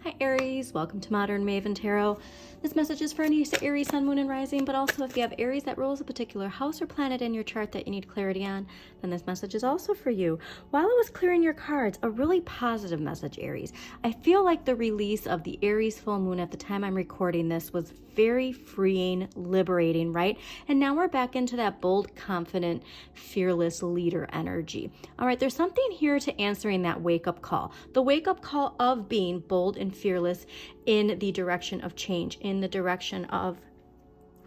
Hi Aries, welcome to Modern Maven Tarot. This message is for any Aries, Sun, Moon, and Rising, but also if you have Aries that rules a particular house or planet in your chart that you need clarity on, then this message is also for you. While I was clearing your cards, a really positive message, Aries. I feel like the release of the Aries full moon at the time I'm recording this was very freeing, liberating, right? And now we're back into that bold, confident, fearless leader energy. All right, there's something here to answering that wake-up call. The wake-up call of being bold and fearless in the direction of change, in the direction of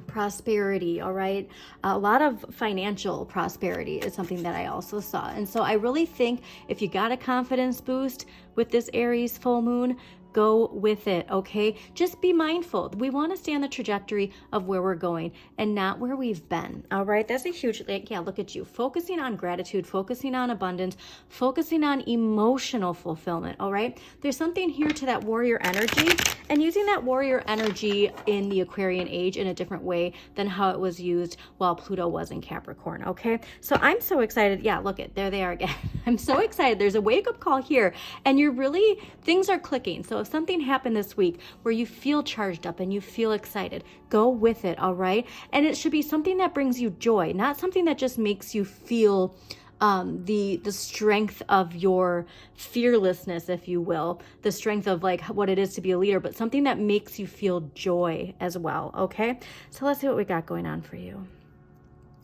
prosperity. All right, a lot of financial prosperity is something that I also saw. And so I really think if you got a confidence boost with this Aries full moon, go with it, okay? Just be mindful. We want to stay on the trajectory of where we're going and not where we've been, all right? That's a huge, yeah, look at you. Focusing on gratitude, focusing on abundance, focusing on emotional fulfillment, all right? There's something here to that warrior energy and using that warrior energy in the Aquarian age in a different way than how it was used while Pluto was in Capricorn, okay? So I'm so excited. Yeah, look at, there they are again. I'm so excited. There's a wake-up call here and you're really, things are clicking. So if something happened this week where you feel charged up and you feel excited, go with it, all right? And it should be something that brings you joy, not something that just makes you feel the strength of your fearlessness, if you will, the strength of like what it is to be a leader, but something that makes you feel joy as well, okay? So let's see what we got going on for you.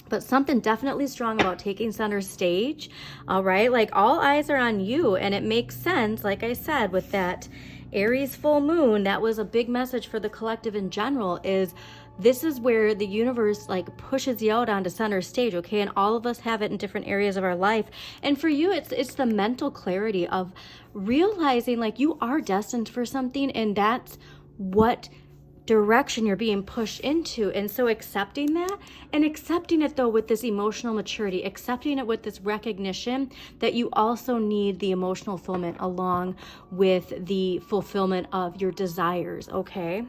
But something definitely strong about taking center stage, all right? Like all eyes are on you, and it makes sense, like I said, with that Aries full moon, that was a big message for the collective in general, is this is where the universe like pushes you out onto center stage, okay? And all of us have it in different areas of our life. And for you, it's the mental clarity of realizing like you are destined for something, and that's what direction you're being pushed into. And so accepting that, and accepting it though with this emotional maturity, accepting it with this recognition that you also need the emotional fulfillment along with the fulfillment of your desires, okay?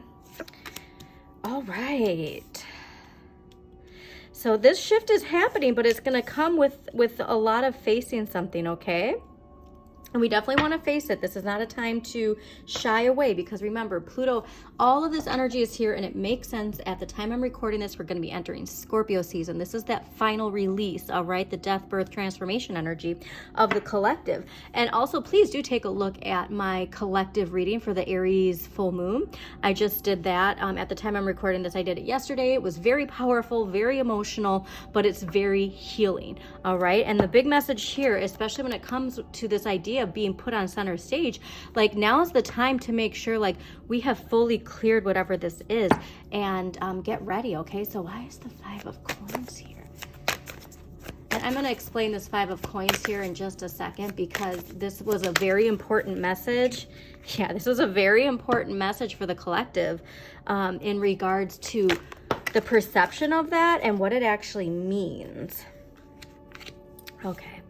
All right. So this shift is happening, but it's going to come with a lot of facing something, okay? And we definitely want to face it. This is not a time to shy away because remember, Pluto, all of this energy is here and it makes sense. At the time I'm recording this, we're going to be entering Scorpio season. This is that final release, all right? The death, birth, transformation energy of the collective. And also, please do take a look at my collective reading for the Aries full moon. I just did that. At the time I'm recording this, I did it yesterday. It was very powerful, very emotional, but it's very healing, all right? And the big message here, especially when it comes to this idea of being put on center stage, like now is the time to make sure like we have fully cleared whatever this is and get ready, okay? So why is the 5 of coins here? And I'm going to explain this 5 of coins here in just a second because this was a very important message. Yeah, this was a very important message for the collective in regards to the perception of that and what it actually means. Okay.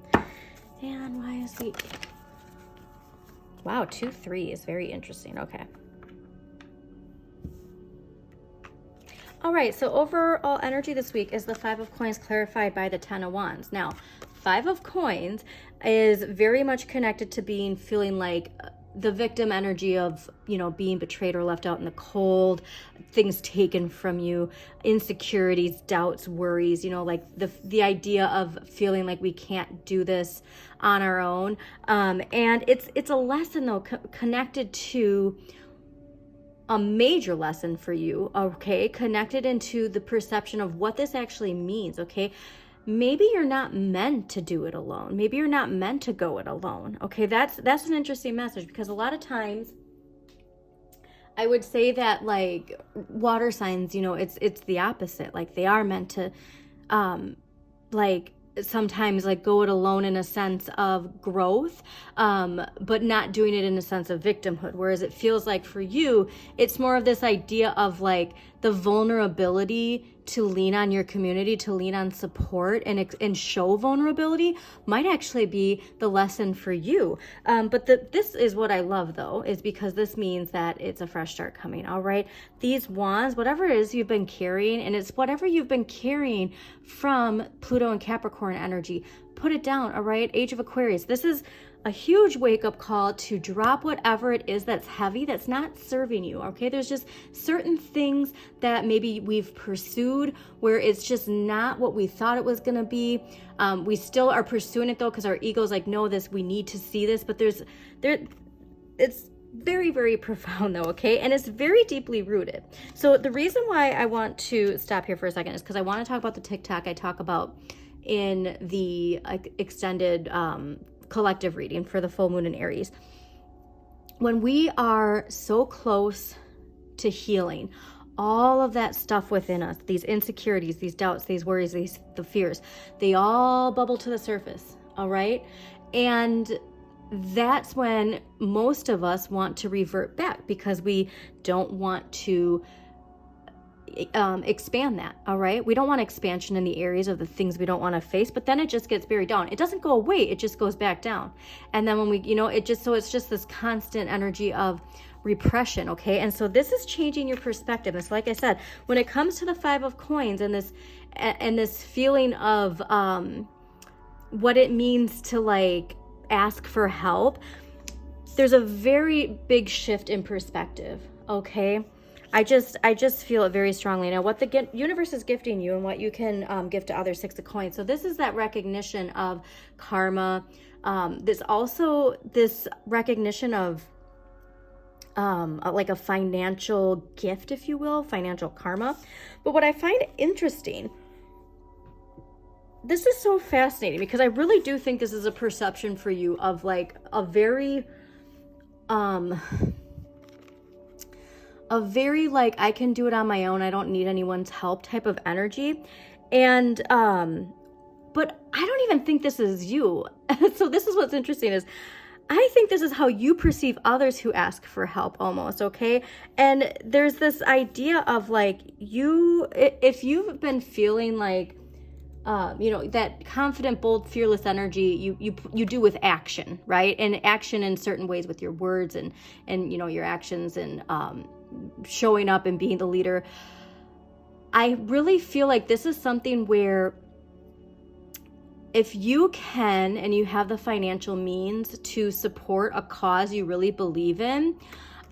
And why is the... Wow, 2-3 is very interesting. Okay. All right, so overall energy this week is the 5 of coins clarified by the 10 of wands. Now, 5 of coins is very much connected to feeling like the victim energy of, you know, being betrayed or left out in the cold, things taken from you, insecurities, doubts, worries, you know, like the idea of feeling like we can't do this on our own. And it's a lesson though, connected to a major lesson for you, okay? Connected into the perception of what this actually means, okay? Maybe you're not meant to do it alone. Maybe you're not meant to go it alone. Okay, that's an interesting message because a lot of times I would say that like water signs, you know, it's the opposite. Like they are meant to like sometimes like go it alone in a sense of growth, but not doing it in a sense of victimhood. Whereas it feels like for you, it's more of this idea of the vulnerability to lean on your community, to lean on support and show vulnerability might actually be the lesson for you. But this is what I love though, is because this means that it's a fresh start coming, all right? These wands, whatever it is you've been carrying, and it's whatever you've been carrying from Pluto and Capricorn energy, put it down, all right? Age of Aquarius. This is a huge wake-up call to drop whatever it is that's heavy, that's not serving you, okay? There's just certain things that maybe we've pursued where it's just not what we thought it was gonna be. We still are pursuing it though, because our ego's like, no, we need to see this, but it's very, very profound though, okay? And it's very deeply rooted. So the reason why I want to stop here for a second is because I want to talk about the TikTok I talk about in the extended collective reading for the full moon in Aries. When we are so close to healing all of that stuff within us, these insecurities, these doubts, these worries, the fears, they all bubble to the surface, all right? And that's when most of us want to revert back because we don't want to expand that, all right? We don't want expansion in the areas of the things we don't want to face, but then it just gets buried down. It doesn't go away, it just goes back down. And then when we, it's just this constant energy of repression, okay? And so this is changing your perspective. It's like I said, when it comes to the Five of Coins and this feeling of what it means to like ask for help, there's a very big shift in perspective, okay? I just feel it very strongly. Now, what the universe is gifting you and what you can give to others, Six of Coins. So this is that recognition of karma. This recognition of like a financial gift, if you will, financial karma. But what I find interesting, this is so fascinating because I really do think this is a perception for you of like a very like, I can do it on my own, I don't need anyone's help type of energy. And but I don't even think this is you. So this is what's interesting is I think this is how you perceive others who ask for help almost, okay? And there's this idea of like if you've been feeling like that confident, bold, fearless energy you do with action, right? And action in certain ways with your words and your actions and showing up and being the leader. I really feel like this is something where if you can and you have the financial means to support a cause you really believe in,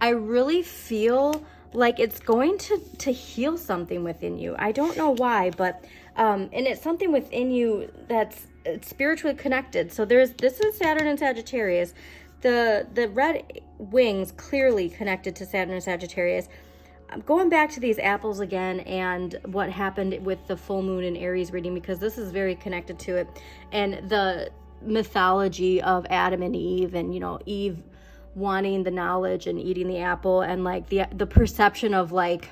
I really feel like it's going to heal something within you. I don't know why, but and it's something within you that's spiritually connected. So this is Saturn and Sagittarius. The red wings clearly connected to Saturn and Sagittarius. I'm going back to these apples again and what happened with the full moon in Aries reading, because this is very connected to it, and the mythology of Adam and Eve, and Eve wanting the knowledge and eating the apple, and like the perception of like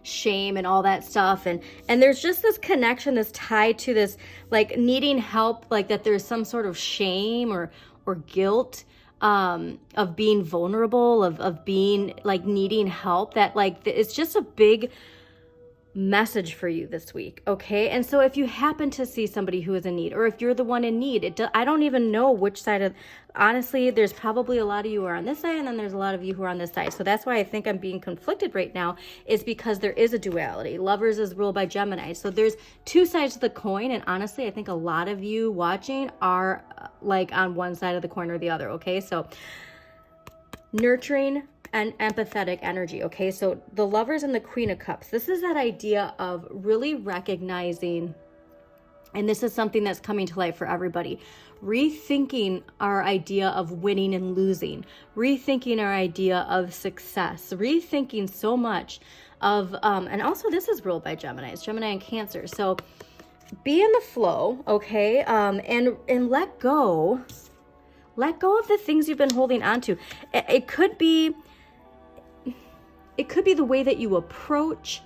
shame and all that stuff, and there's just this connection that's tied to this like needing help, like that there's some sort of shame or guilt of being vulnerable, of being like needing help, that like it's just a big message for you this week, okay? And so if you happen to see somebody who is in need, or if you're the one in need, I don't even know which side of, honestly, there's probably a lot of you who are on this side, and then there's a lot of you who are on this side. So that's why I think I'm being conflicted right now, is because there is a duality. Lovers is ruled by Gemini. So there's two sides of the coin, and honestly, I think a lot of you watching are like on one side of the coin or the other, okay? So nurturing and empathetic energy, okay? So the Lovers and the Queen of Cups, this is that idea of really recognizing, and this is something that's coming to light for everybody, rethinking our idea of winning and losing, rethinking our idea of success, rethinking so much of, and also this is ruled by Gemini, it's Gemini and Cancer. So be in the flow, okay? And let go of the things you've been holding on to. It could be the way that you approach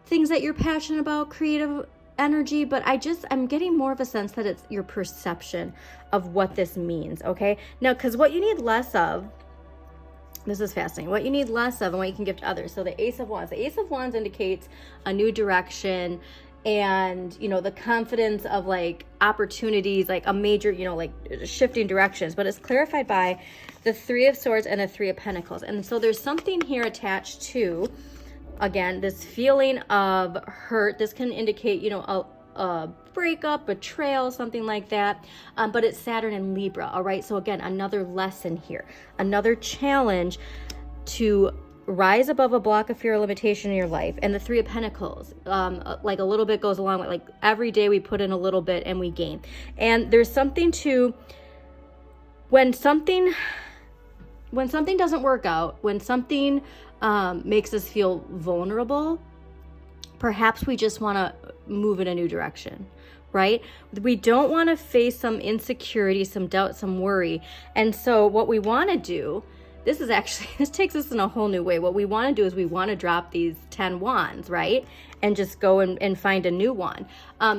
things that you're passionate about, creative energy, but I'm getting more of a sense that it's your perception of what this means, okay? Now, because what you need less of, this is fascinating, what you need less of and what you can give to others. So the Ace of Wands. The Ace of Wands indicates a new direction and, the confidence of like opportunities, like a major, like shifting directions, but it's clarified by the Three of Swords and the Three of Pentacles. And so there's something here attached to, again, this feeling of hurt. This can indicate, a breakup, betrayal, something like that. But it's Saturn in Libra, all right? So again, another lesson here, another challenge to rise above a block of fear or limitation in your life. And the Three of Pentacles, like a little bit goes along with, like, every day we put in a little bit and we gain. And there's something to, when something doesn't work out, when something makes us feel vulnerable, perhaps we just want to move in a new direction, right? We don't want to face some insecurity, some doubt, some worry. And so what we want to do, this takes us in a whole new way. What we want to do is we want to drop these 10 wands, right? And just go and find a new one.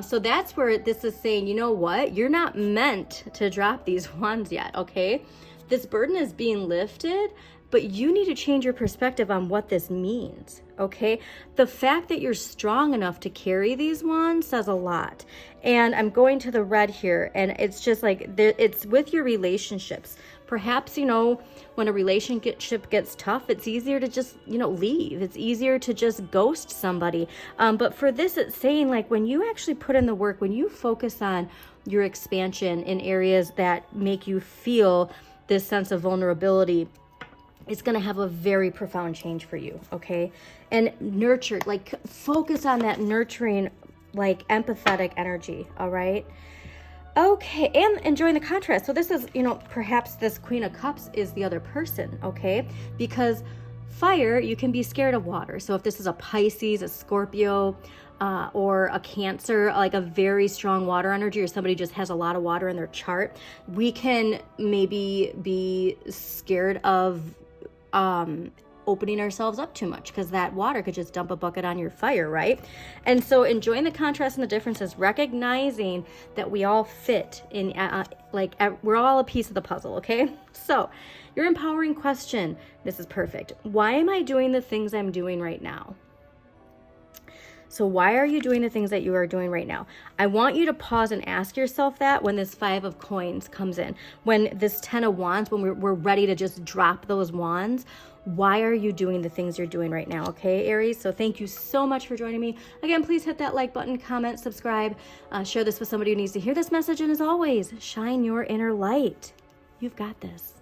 So that's where this is saying, you know what? You're not meant to drop these wands yet, okay? This burden is being lifted, but you need to change your perspective on what this means, okay? The fact that you're strong enough to carry these wands says a lot. And I'm going to the red here, and it's just like, it's with your relationships. Perhaps, you know, when a relationship gets tough, it's easier to just, you know, leave. It's easier to just ghost somebody. But for this, it's saying, like, when you actually put in the work, when you focus on your expansion in areas that make you feel this sense of vulnerability, it's going to have a very profound change for you, okay? And nurture, like, focus on that nurturing, like, empathetic energy, all right? Okay, and enjoying the contrast. So this is, you know, perhaps this Queen of Cups is the other person, okay? Because fire, you can be scared of water. So if this is a Pisces, a Scorpio, or a Cancer, like a very strong water energy, or somebody just has a lot of water in their chart, we can maybe be scared of opening ourselves up too much, because that water could just dump a bucket on your fire, right? And so enjoying the contrast and the differences, recognizing that we all fit in, we're all a piece of the puzzle, okay? So your empowering question, this is perfect. Why am I doing the things I'm doing right now? So why are you doing the things that you are doing right now? I want you to pause and ask yourself that when this 5 of coins comes in, when this 10 of wands, when we're ready to just drop those wands. Why are you doing the things you're doing right now? Okay, Aries. So thank you so much for joining me. Again, please hit that like button, comment, subscribe, share this with somebody who needs to hear this message. And as always, shine your inner light. You've got this.